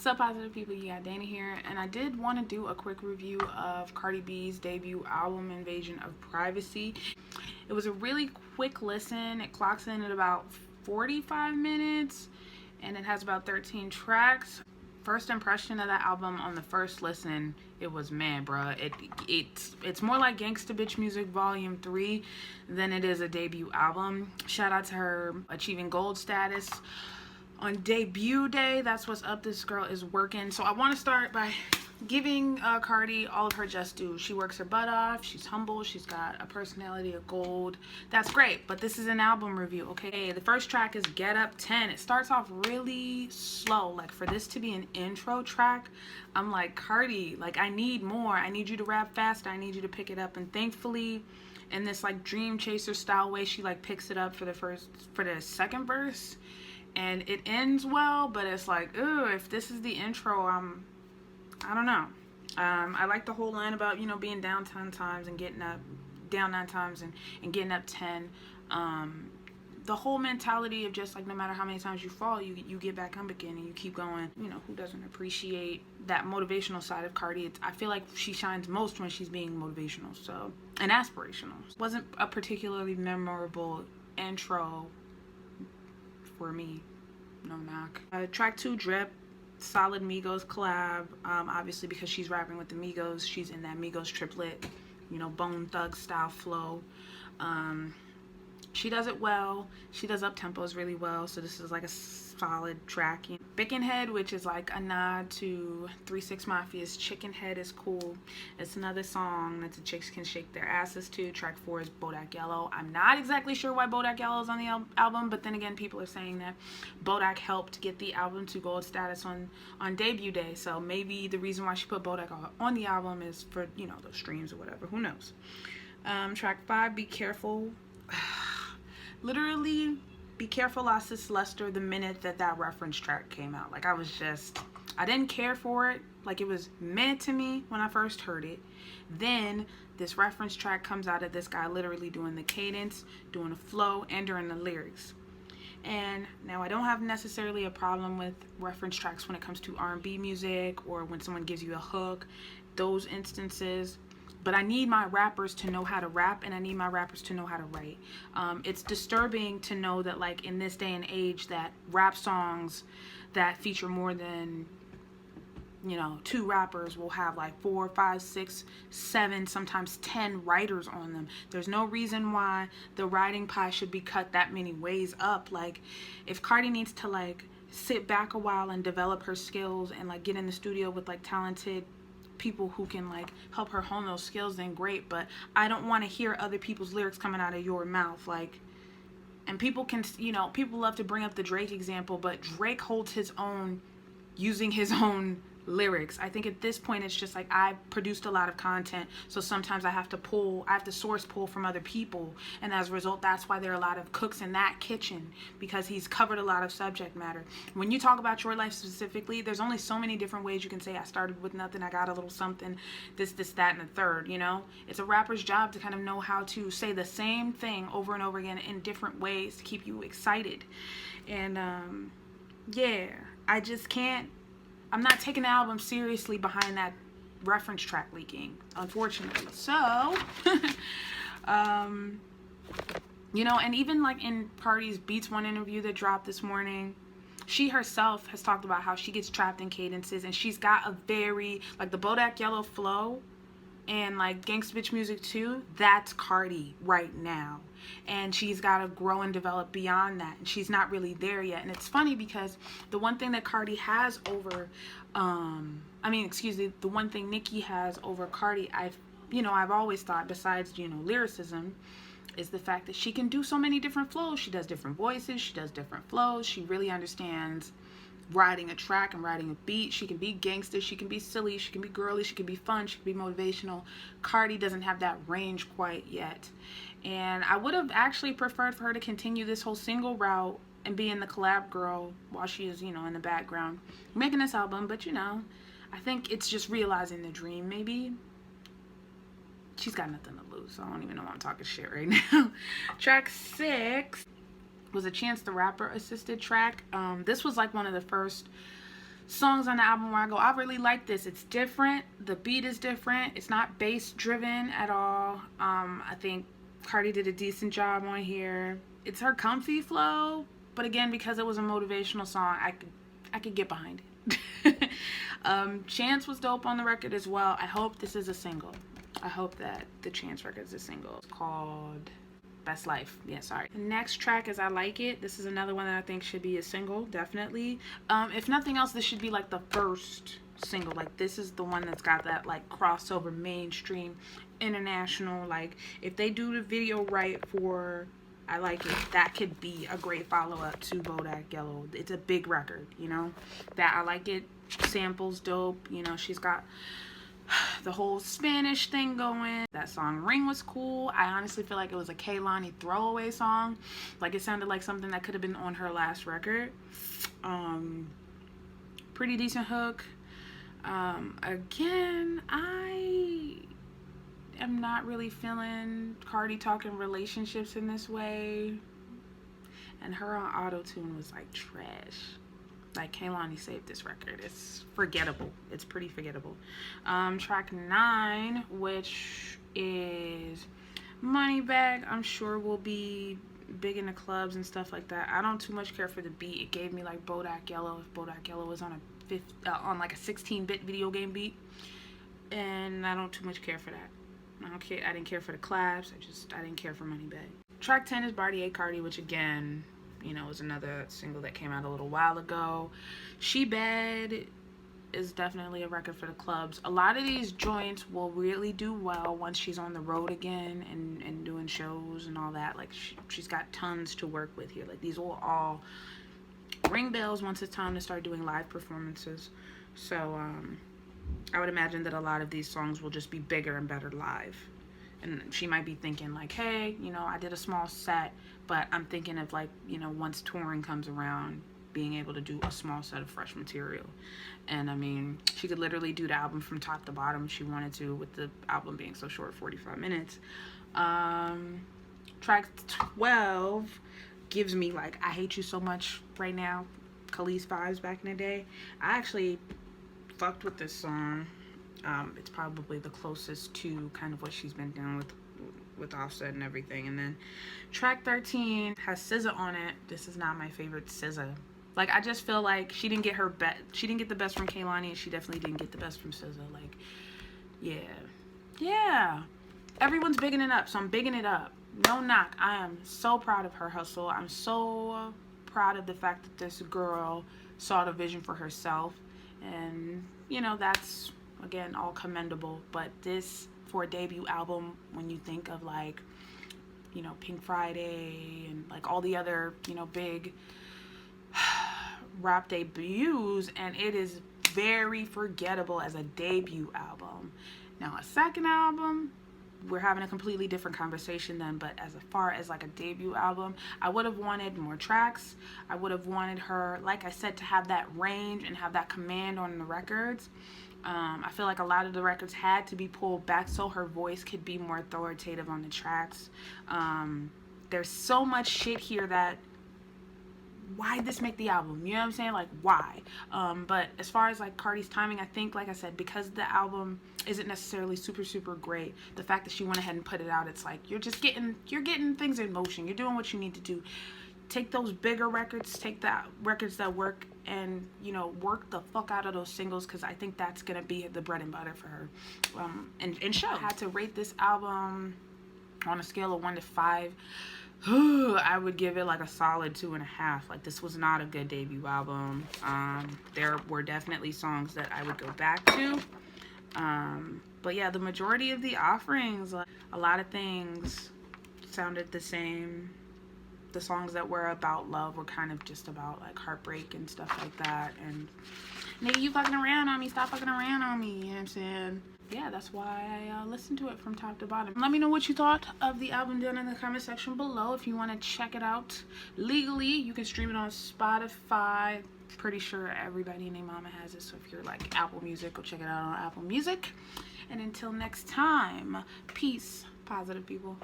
Sup, positive people, you got Dana here, and I did want to do a quick review of Cardi B's debut album, Invasion of Privacy. It was a really quick listen. It clocks in at about 45 minutes, and it has about 13 tracks. First impression of that album on the first listen, it was, man, bruh, it's more like Gangsta Bitch Music Volume 3 than it is a debut album. Shout out to her achieving gold status on debut day. That's what's up. This girl is working. So I want to start by giving Cardi all of her just due. She works her butt off. She's humble. She's got a personality of gold. That's great, but this is an album review, okay? The first track is Get Up 10. It starts off really slow. Like, for this to be an intro track, I'm like, Cardi, like, I need more. I need you to rap faster. I need you to pick it up. And thankfully, in this like Dream Chaser style way, she like picks it up for the second verse. And it ends well, but it's like, ooh, if this is the intro, I don't know. I like the whole line about, being down 10 times and getting up, down 9 times and getting up 10. The whole mentality of just like, no matter how many times you fall, you get back up again and you keep going. Who doesn't appreciate that motivational side of Cardi? I feel like she shines most when she's being motivational, so, and aspirational. It wasn't a particularly memorable intro for me, no knock. Track 2, Drip, solid Migos collab. Obviously because she's rapping with the Migos, she's in that Migos triplet, Bone Thug style flow. She does it well. She does up tempos really well, so this is like a solid track. Chicken Head, which is like a nod to 3 6 Mafia's Chicken Head, is cool. It's another song that the chicks can shake their asses to. Track 4 is Bodak Yellow. I'm not exactly sure why Bodak Yellow is on the album, but then again, people are saying that Bodak helped get the album to gold status on debut day, so maybe the reason why she put Bodak on the album is for, those streams or whatever. Who knows? Track 5, Be Careful. Literally, Be Careful lost its luster the minute that reference track came out. Like, I didn't care for it. Like, it was meant to me when I first heard it. Then this reference track comes out of this guy literally doing the cadence, doing the flow, and doing the lyrics. And now I don't have necessarily a problem with reference tracks when it comes to R&B music or when someone gives you a hook, those instances. But I need my rappers to know how to rap, and I need my rappers to know how to write. It's disturbing to know that, like, in this day and age, that rap songs that feature more than, 2 rappers will have like 4, 5, 6, 7, sometimes 10 writers on them. There's no reason why the writing pie should be cut that many ways up. Like, if Cardi needs to like sit back a while and develop her skills and like get in the studio with like talented people who can like help her hone those skills, then great. But I don't want to hear other people's lyrics coming out of your mouth. Like, and people can, people love to bring up the Drake example, but Drake holds his own using his own lyrics. I think at this point it's just like, I produced a lot of content, so sometimes I have to source pull from other people, and as a result, that's why there are a lot of cooks in that kitchen, because he's covered a lot of subject matter. When you talk about your life specifically, there's only so many different ways you can say, I started with nothing, I got a little something, this, that, and the third. It's a rapper's job to kind of know how to say the same thing over and over again in different ways to keep you excited. And yeah, I just can't, I'm not taking the album seriously behind that reference track leaking, unfortunately. So, and even like in Cardi's Beats One interview that dropped this morning, she herself has talked about how she gets trapped in cadences, and she's got a very, like, the Bodak Yellow flow and like Gangsta Bitch Music 2, that's Cardi right now. And she's got to grow and develop beyond that, and she's not really there yet. And it's funny because the one thing that Cardi has over, the one thing Nicki has over Cardi, I've always thought, besides, lyricism, is the fact that she can do so many different flows. She does different voices, she does different flows, she really understands writing a track and writing a beat. She can be gangster, she can be silly, she can be girly, she can be fun, she can be motivational. Cardi doesn't have that range quite yet. And I would have actually preferred for her to continue this whole single route and be in the collab girl while she is, in the background making this album. But I think it's just realizing the dream, maybe. She's got nothing to lose, so I don't even know why I'm talking shit right now. Track 6 was a Chance the Rapper assisted track. This was like one of the first songs on the album where I go, I really like this. It's different. The beat is different. It's not bass driven at all. I think Cardi did a decent job on here. It's her comfy flow, but again, because it was a motivational song, I could get behind it. Chance was dope on the record as well. I hope this is a single. I hope that the Chance record is a single. It's called Best Life. Yeah, sorry. The next track is I Like It. This is another one that I think should be a single, definitely. If nothing else, this should be like the first single. Like, this is the one that's got that like crossover, mainstream, international. Like, if they do the video right for I Like It, that could be a great follow-up to Bodak Yellow. It's a big record, you know. That I Like It sample's dope. You know, she's got the whole Spanish thing going. That song Ring was cool. I honestly feel like it was a Kehlani throwaway song. Like, it sounded like something that could have been on her last record. Pretty decent hook. Again, I am not really feeling Cardi talking relationships in this way. And her on auto-tune was like trash. Like, Kehlani saved this record. It's forgettable. It's pretty forgettable. Track 9, which is Moneybag, I'm sure will be big in the clubs and stuff like that. I don't too much care for the beat. It gave me like Bodak Yellow, if Bodak Yellow was on on like a 16-bit video game beat, and I don't too much care for that. I didn't care for the claps. I didn't care for Moneybag. Track 10 is Bartier Cardi, which again, you know, was another single that came out a little while ago. She Bad is definitely a record for the clubs. A lot of these joints will really do well once she's on the road again and doing shows and all that. Like, she's got tons to work with here. Like, these will all ring bells once it's time to start doing live performances. So I would imagine that a lot of these songs will just be bigger and better live. And she might be thinking like, hey, you know, I did a small set, but I'm thinking of like, you know, once touring comes around, being able to do a small set of fresh material. And I mean, she could literally do the album from top to bottom if she wanted to, with the album being so short, 45 minutes. Track 12 gives me like I Hate You So Much right now, Khalees vibes back in the day. I actually fucked with this song. It's probably the closest to kind of what she's been doing with Offset and everything. And then track 13 has SZA on it. This is not my favorite SZA. Like, I just feel like she didn't get the best from Kehlani, and she definitely didn't get the best from SZA. Like, yeah. Everyone's bigging it up, so I'm bigging it up. No knock. I am so proud of her hustle. I'm so proud of the fact that this girl saw the vision for herself, and you know, that's again all commendable. But this, for a debut album, when you think of like, you know, Pink Friday and like all the other, you know, big rap debuts, and it is very forgettable as a debut album. Now, a second album, we're having a completely different conversation then, but as far as like a debut album, I would have wanted more tracks. I would have wanted her, like I said, to have that range and have that command on the records. I feel like a lot of the records had to be pulled back so her voice could be more authoritative on the tracks. There's so much shit here that, why this make the album? You know what I'm saying? Like, why? But as far as like Cardi's timing, I think, like I said, because the album isn't necessarily super great, the fact that she went ahead and put it out, it's like you're getting things in motion. You're doing what you need to do. Take those bigger records, take that records that work, and you know, work the fuck out of those singles, because I think that's gonna be the bread and butter for her. And show. I had to rate this album on a scale of 1 to 5. I would give it like a solid 2.5. Like, this was not a good debut album. There were definitely songs that I would go back to. But yeah, the majority of the offerings, like, a lot of things sounded the same. The songs that were about love were kind of just about like heartbreak and stuff like that. And nigga, you fucking around on me, stop fucking around on me, you know what I'm saying? Yeah, that's why I listened to it from top to bottom. Let me know what you thought of the album down in the comment section below. If you want to check it out legally, you can stream it on Spotify. Pretty sure everybody and their mama has it, so if you're like Apple Music, go check it out on Apple Music. And until next time, peace, positive people.